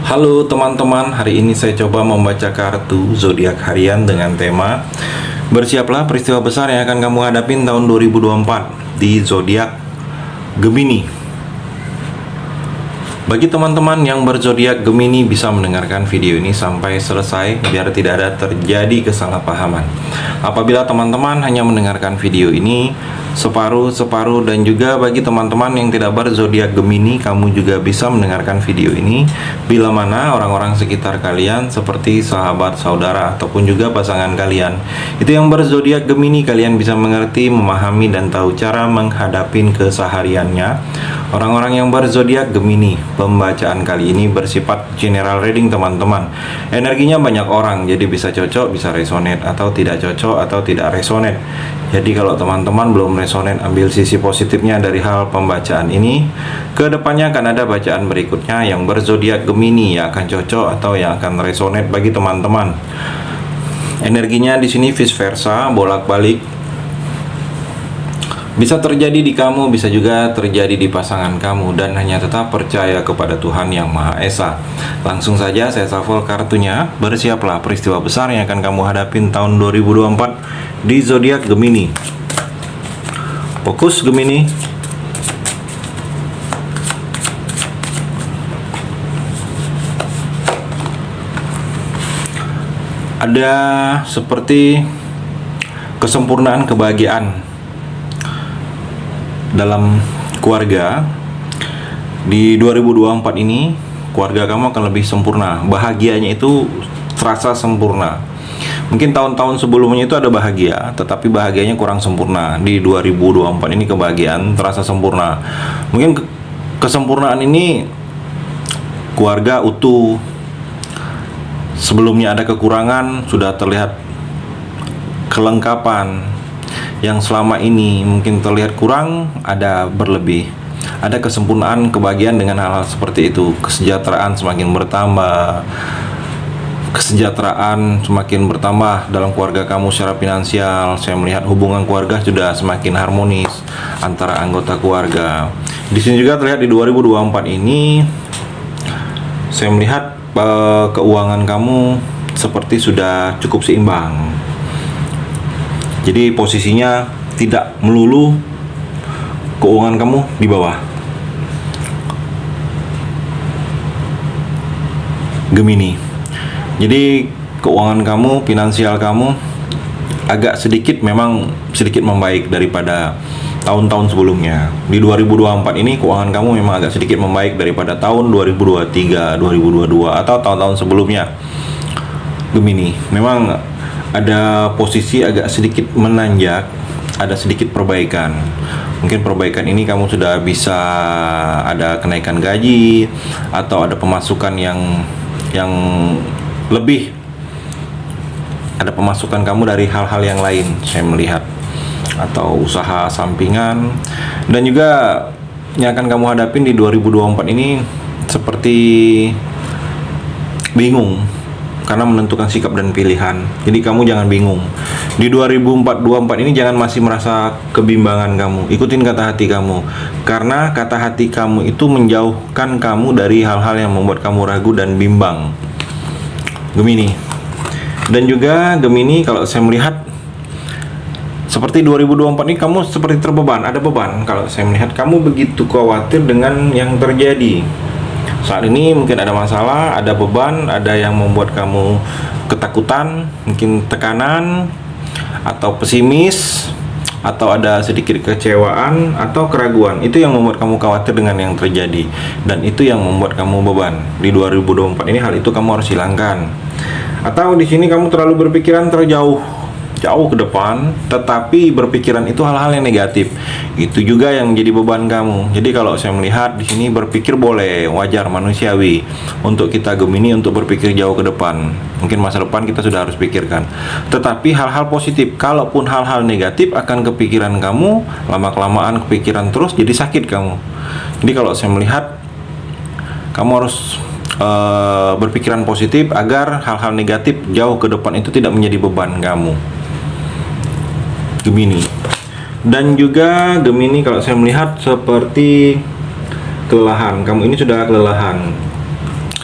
Halo teman-teman, hari ini saya coba membaca kartu zodiak harian dengan tema bersiaplah peristiwa besar yang akan kamu hadapin tahun 2024 di zodiak Gemini. Bagi teman-teman yang berzodiak Gemini bisa mendengarkan video ini sampai selesai biar tidak ada terjadi kesalahpahaman. Apabila teman-teman hanya mendengarkan video ini separuh-separuh, dan juga bagi teman-teman yang tidak berzodiak Gemini, kamu juga bisa mendengarkan video ini bila mana orang-orang sekitar kalian seperti sahabat, saudara, ataupun juga pasangan kalian itu yang berzodiak Gemini, kalian bisa mengerti, memahami, dan tahu cara menghadapin kesehariannya. Orang-orang yang berzodiak Gemini, pembacaan kali ini bersifat general reading teman-teman. Energinya banyak orang, jadi bisa cocok, bisa resonate, atau tidak cocok, atau tidak resonate. Jadi kalau teman-teman belum resonate, ambil sisi positifnya dari hal pembacaan ini. Kedepannya akan ada bacaan berikutnya yang berzodiak Gemini yang akan cocok atau yang akan resonate bagi teman-teman. Energinya di sini vice versa, bolak-balik. Bisa terjadi di kamu, bisa juga terjadi di pasangan kamu, dan hanya tetap percaya kepada Tuhan Yang Maha Esa. Langsung saja saya shuffle kartunya. Bersiaplah peristiwa besar yang akan kamu hadapin tahun 2024 di zodiak Gemini. Fokus Gemini. Ada seperti kesempurnaan kebahagiaan dalam keluarga. Di 2024 ini keluarga kamu akan lebih sempurna. Bahagianya itu terasa sempurna. Mungkin tahun-tahun sebelumnya itu ada bahagia, tetapi bahagianya kurang sempurna. Di 2024 ini kebahagiaan terasa sempurna. Mungkin kesempurnaan ini keluarga utuh. Sebelumnya ada kekurangan, sudah terlihat kelengkapan. Yang selama ini mungkin terlihat kurang, ada berlebih. Ada kesempurnaan kebahagiaan dengan hal-hal seperti itu. Kesejahteraan semakin bertambah. Kesejahteraan semakin bertambah dalam keluarga kamu secara finansial. Saya melihat hubungan keluarga sudah semakin harmonis antara anggota keluarga. Di sini juga terlihat di 2024 ini saya melihat keuangan kamu seperti sudah cukup seimbang. Jadi posisinya tidak melulu keuangan kamu di bawah. Gemini. Jadi keuangan kamu, finansial kamu agak sedikit membaik daripada tahun-tahun sebelumnya. Di 2024 ini keuangan kamu memang agak sedikit membaik daripada tahun 2023, 2022 atau tahun-tahun sebelumnya. Gemini, memang ada posisi agak sedikit menanjak, ada sedikit perbaikan. Mungkin perbaikan ini kamu sudah bisa ada kenaikan gaji atau ada pemasukan yang lebih, ada pemasukan kamu dari hal-hal yang lain saya melihat, atau usaha sampingan. Dan juga yang akan kamu hadapin di 2024 ini seperti bingung karena menentukan sikap dan pilihan. Jadi kamu jangan bingung. Di 2024 ini jangan masih merasa kebimbangan kamu. Ikutin kata hati kamu. Karena kata hati kamu itu menjauhkan kamu dari hal-hal yang membuat kamu ragu dan bimbang. Gemini. Dan juga Gemini, kalau saya melihat seperti 2024 ini kamu seperti terbeban, ada beban. Kalau saya melihat kamu begitu khawatir dengan yang terjadi saat ini. Mungkin ada masalah, ada beban, ada yang membuat kamu ketakutan, mungkin tekanan, atau pesimis, atau ada sedikit kecewaan atau keraguan. Itu yang membuat kamu khawatir dengan yang terjadi, dan itu yang membuat kamu beban. Di 2024 ini hal itu kamu harus hilangkan. Atau di sini kamu terlalu berpikiran jauh ke depan, tetapi berpikiran itu hal-hal yang negatif. Itu juga yang menjadi beban kamu. Jadi kalau saya melihat di sini berpikir boleh, wajar, manusiawi untuk kita Gemini untuk berpikir jauh ke depan. Mungkin masa depan kita sudah harus pikirkan. Tetapi hal-hal positif, kalaupun hal-hal negatif akan kepikiran kamu, lama-kelamaan kepikiran terus jadi sakit kamu. Jadi kalau saya melihat kamu harus berpikiran positif agar hal-hal negatif jauh ke depan itu tidak menjadi beban kamu, Gemini. Dan juga Gemini, kalau saya melihat seperti kelelahan. Kamu ini sudah kelelahan.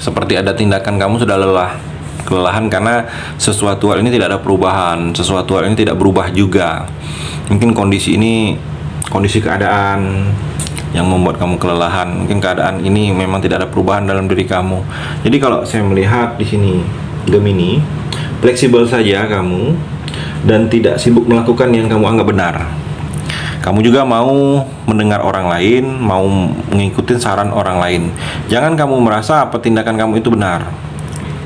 Seperti ada tindakan kamu sudah lelah, kelelahan karena sesuatu hal ini tidak ada perubahan, sesuatu hal ini tidak berubah juga. Mungkin kondisi ini, kondisi keadaan yang membuat kamu kelelahan. Mungkin keadaan ini memang tidak ada perubahan dalam diri kamu. Jadi kalau saya melihat di sini Gemini, fleksibel saja kamu dan tidak sibuk melakukan yang kamu anggap benar. Kamu juga mau mendengar orang lain, mau mengikuti saran orang lain. Jangan kamu merasa apa tindakan kamu itu benar,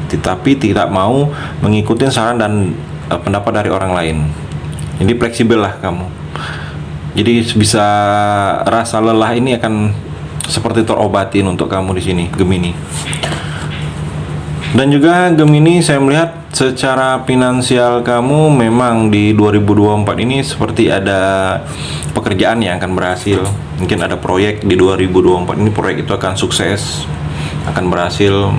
tetapi tidak mau mengikuti saran dan pendapat dari orang lain. Jadi fleksibel lah kamu. Jadi bisa rasa lelah ini akan seperti terobatin untuk kamu di sini, Gemini. Dan juga Gemini, saya melihat secara finansial kamu memang di 2024 ini seperti ada pekerjaan yang akan berhasil. Mungkin ada proyek di 2024 ini, proyek itu akan sukses, akan berhasil.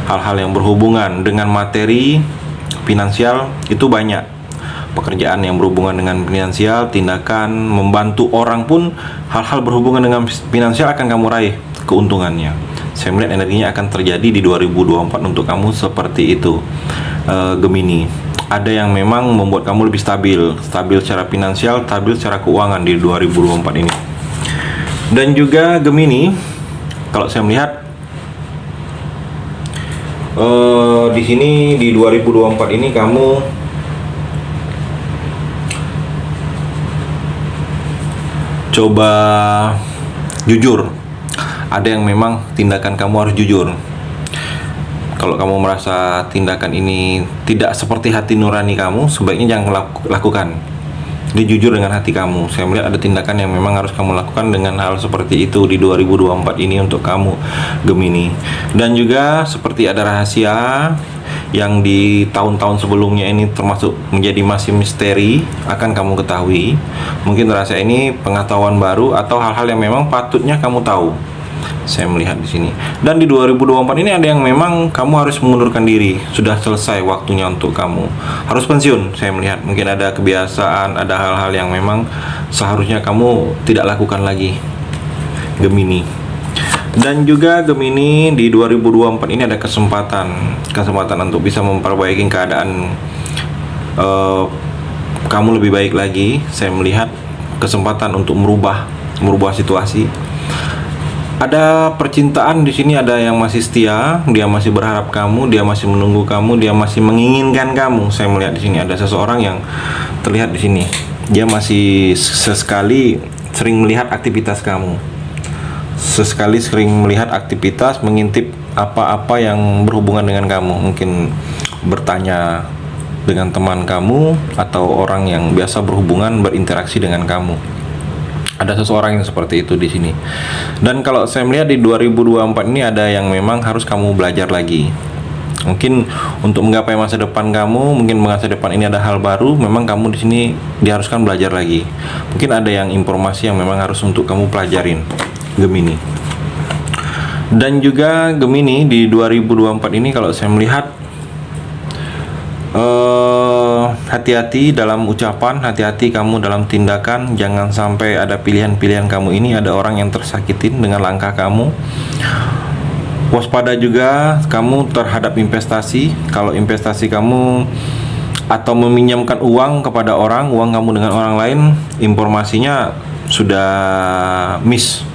Hal-hal yang berhubungan dengan materi finansial itu banyak. Pekerjaan yang berhubungan dengan finansial, tindakan membantu orang pun, hal-hal berhubungan dengan finansial akan kamu raih keuntungannya. Saya melihat energinya akan terjadi di 2024 untuk kamu seperti itu, Gemini. Ada yang memang membuat kamu lebih stabil secara finansial, stabil secara keuangan di 2024 ini. Dan juga Gemini, kalau saya melihat di sini di 2024 ini kamu coba jujur. Ada yang memang tindakan kamu harus jujur. Kalau kamu merasa tindakan ini tidak seperti hati nurani kamu, sebaiknya jangan lakukan. Jadi jujur dengan hati kamu. Saya melihat ada tindakan yang memang harus kamu lakukan dengan hal seperti itu di 2024 ini untuk kamu, Gemini. Dan juga seperti ada rahasia yang di tahun-tahun sebelumnya ini termasuk menjadi masih misteri, akan kamu ketahui. Mungkin rahasia ini pengetahuan baru atau hal-hal yang memang patutnya kamu tahu. Saya melihat di sini. Dan di 2024 ini ada yang memang kamu harus mengundurkan diri. Sudah selesai waktunya untuk kamu harus pensiun. Saya melihat mungkin ada kebiasaan, ada hal-hal yang memang seharusnya kamu tidak lakukan lagi, Gemini. Dan juga Gemini di 2024 ini ada kesempatan untuk bisa memperbaiki keadaan kamu lebih baik lagi. Saya melihat kesempatan untuk merubah situasi. Ada percintaan di sini, ada yang masih setia, dia masih berharap kamu, dia masih menunggu kamu, dia masih menginginkan kamu. Saya melihat di sini ada seseorang yang terlihat di sini. Dia masih sesekali sering melihat aktivitas kamu. Sesekali sering melihat aktivitas, mengintip apa-apa yang berhubungan dengan kamu. Mungkin bertanya dengan teman kamu atau orang yang biasa berinteraksi dengan kamu. Ada seseorang yang seperti itu di sini. Dan kalau saya melihat di 2024 ini ada yang memang harus kamu belajar lagi. Mungkin untuk menggapai masa depan kamu, mungkin masa depan ini ada hal baru, memang kamu di sini diharuskan belajar lagi. Mungkin ada yang informasi yang memang harus untuk kamu pelajarin, Gemini. Dan juga Gemini di 2024 ini kalau saya melihat hati-hati dalam ucapan, hati-hati kamu dalam tindakan. Jangan sampai ada pilihan-pilihan kamu ini ada orang yang tersakitin dengan langkah kamu. Waspada juga kamu terhadap investasi. Kalau investasi kamu atau meminjamkan uang kepada orang, uang kamu dengan orang lain, informasinya sudah miss.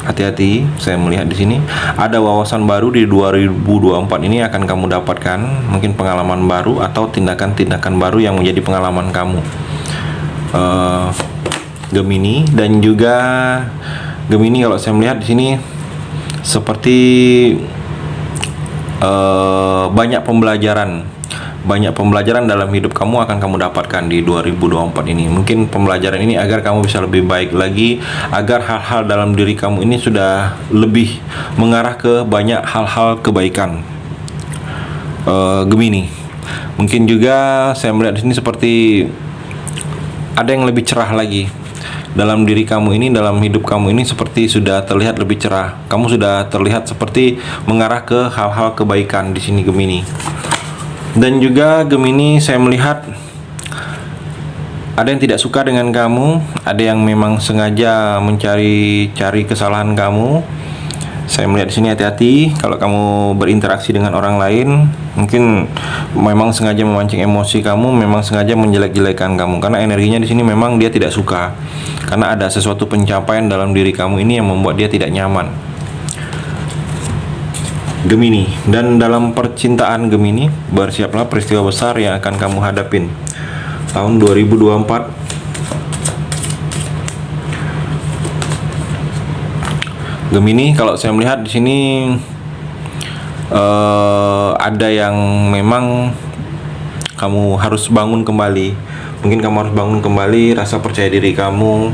Hati-hati, saya melihat di sini ada wawasan baru di 2024 ini akan kamu dapatkan, mungkin pengalaman baru atau tindakan-tindakan baru yang menjadi pengalaman kamu, Gemini. Dan juga Gemini kalau saya melihat di sini seperti banyak pembelajaran dalam hidup kamu akan kamu dapatkan di 2024 ini. Mungkin pembelajaran ini agar kamu bisa lebih baik lagi, agar hal-hal dalam diri kamu ini sudah lebih mengarah ke banyak hal-hal kebaikan, Gemini. Mungkin juga saya melihat di sini seperti ada yang lebih cerah lagi dalam diri kamu ini, dalam hidup kamu ini, seperti sudah terlihat lebih cerah. Kamu sudah terlihat seperti mengarah ke hal-hal kebaikan di sini, Gemini. Dan juga Gemini, saya melihat ada yang tidak suka dengan kamu, ada yang memang sengaja mencari kesalahan kamu. Saya melihat di sini hati-hati kalau kamu berinteraksi dengan orang lain, mungkin memang sengaja memancing emosi kamu, memang sengaja menjelek-jelekan kamu karena energinya di sini memang dia tidak suka. Karena ada sesuatu pencapaian dalam diri kamu ini yang membuat dia tidak nyaman. Gemini, dan dalam percintaan Gemini, bersiaplah peristiwa besar yang akan kamu hadapin tahun 2024. Gemini, kalau saya melihat di sini ada yang memang kamu harus bangun kembali. Mungkin kamu harus bangun kembali rasa percaya diri kamu.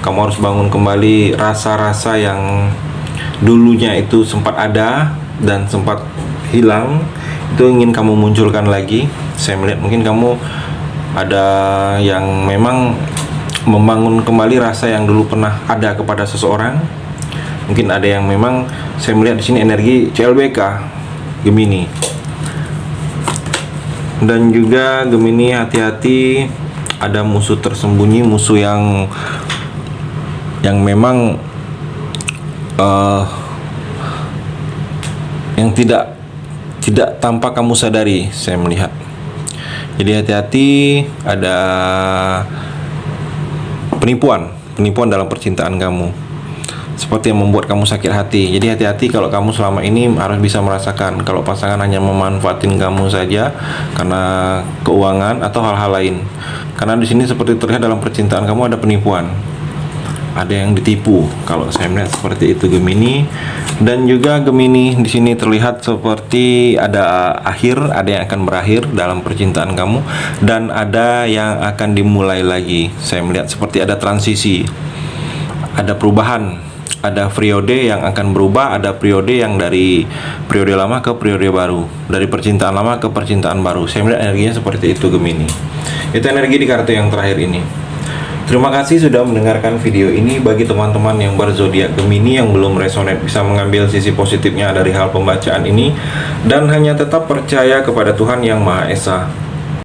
Kamu harus bangun kembali rasa-rasa yang dulunya itu sempat ada dan sempat hilang. Itu ingin kamu munculkan lagi. Saya melihat mungkin kamu ada yang memang membangun kembali rasa yang dulu pernah ada kepada seseorang. Mungkin ada yang memang saya melihat di sini energi CLBK Gemini. Dan juga Gemini, hati-hati, ada musuh tersembunyi, musuh yang memang yang tidak tampak kamu sadari, saya melihat. Jadi hati-hati, ada penipuan dalam percintaan kamu, seperti yang membuat kamu sakit hati. Jadi hati-hati kalau kamu selama ini harus bisa merasakan kalau pasangan hanya memanfaatin kamu saja karena keuangan atau hal-hal lain. Karena di sini seperti terlihat dalam percintaan kamu ada penipuan, ada yang ditipu. Kalau saya melihat seperti itu Gemini. Dan juga Gemini di sini terlihat seperti ada akhir, ada yang akan berakhir dalam percintaan kamu, dan ada yang akan dimulai lagi. Saya melihat seperti ada transisi, ada perubahan. Ada periode yang akan berubah, ada periode yang dari periode lama ke periode baru, dari percintaan lama ke percintaan baru. Saya melihat energinya seperti itu Gemini. Itu energi di kartu yang terakhir ini. Terima kasih sudah mendengarkan video ini. Bagi teman-teman yang berzodiak Gemini yang belum resonate, bisa mengambil sisi positifnya dari hal pembacaan ini dan hanya tetap percaya kepada Tuhan Yang Maha Esa.